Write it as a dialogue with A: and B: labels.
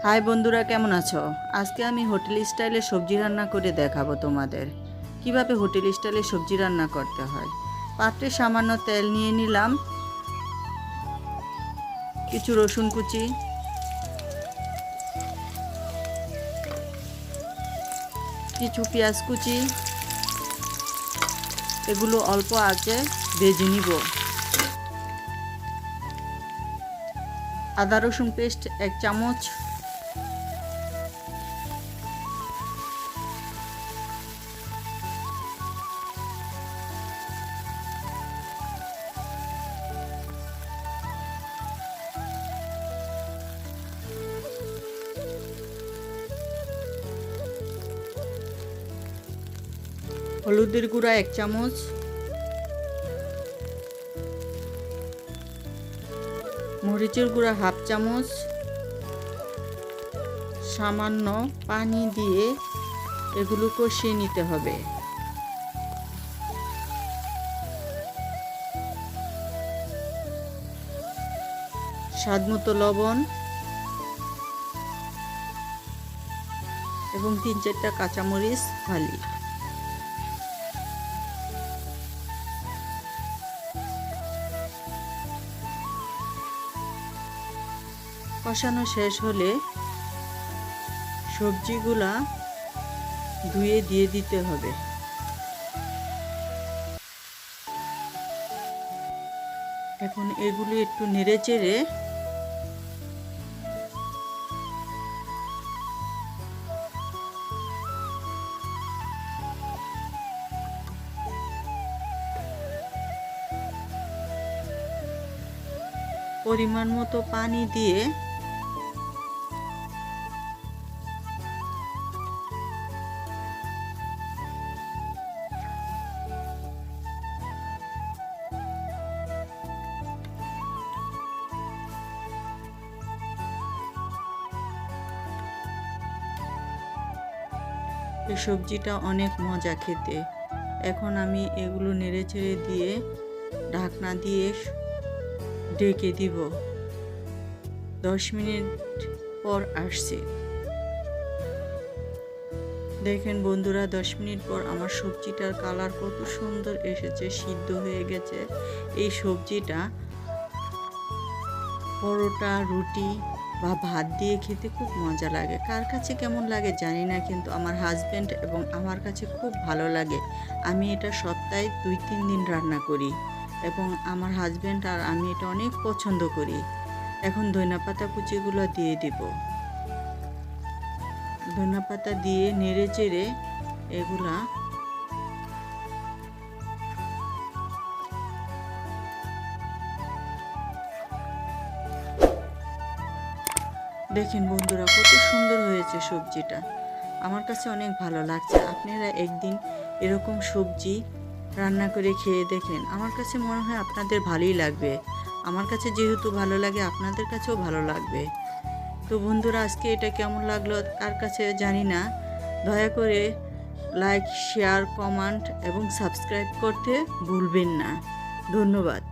A: High বন্ধুরা, কেমন আছো? আজকে আমি হোটেল স্টাইলে সবজি রান্না করে দেখাবো তোমাদের কিভাবে হোটেল স্টাইলে সবজি রান্না করতে হয়। পাত্রে সামান্য তেল নিয়ে নিলাম, কিছু রসুন কুচি, কিছু পেঁয়াজ কুচি, এগুলো অল্প আঁচে ভেজে নিব। আদা রসুন পেস্ট 1 চামচ, হলুদের গুঁড়া 1 চামচ, মরিচের গুঁড়া 1/2 চামচ, সামান্য পানি দিয়ে এগুলো কষিয়ে নিতে হবে। স্বাদমতো লবণ এবং 3-4টা কাঁচামরিচ ফালি। কষানো শেষ হলে সবজিগুলা ধুয়ে দিয়ে দিতে হবে। এখন এগুলি একটু নেড়ে চেড়ে পরিমাণ মতো পানি দিয়ে এই সবজিটা অনেক মজা খেতে। এখন আমি এগুলো নেড়ে চেড়ে দিয়ে ঢাকনা দিয়ে ঢেকে দিব। 10 মিনিট পর আসছে। দেখেন বন্ধুরা, 10 মিনিট পর আমার সবজিটার কালার কত সুন্দর এসেছে, সিদ্ধ হয়ে গেছে। এই সবজিটা পরোটা, রুটি বা ভাত দিয়ে খেতে খুব মজা লাগে। কার কাছে কেমন লাগে জানি না, কিন্তু আমার হাজব্যান্ড এবং আমার কাছে খুব ভালো লাগে। আমি এটা সপ্তাহে 2-3 দিন রান্না করি এবং আমার হাজব্যান্ড আর আমি এটা অনেক পছন্দ করি। এখন ধনেপাতা কুচিগুলো দিয়ে দিব। ধনেপাতা দিয়ে নেড়ে চেড়ে এগুলা দেখেন বন্ধুরা, কত সুন্দর হয়েছে সবজিটা। আমার কাছে অনেক ভালো লাগছে। আপনারা একদিন এরকম সবজি রান্না করে খেয়ে দেখেন। আমার কাছে মনে হয় আপনাদের ভালোই লাগবে। আমার কাছে যেহেতু ভালো লাগে, আপনাদের কাছেও ভালো লাগবে। তো বন্ধুরা, আজকে এটা কেমন লাগলো কার কাছে জানি না। দয়া করে লাইক, শেয়ার, কমেন্ট এবং সাবস্ক্রাইব করতে ভুলবেন না। ধন্যবাদ।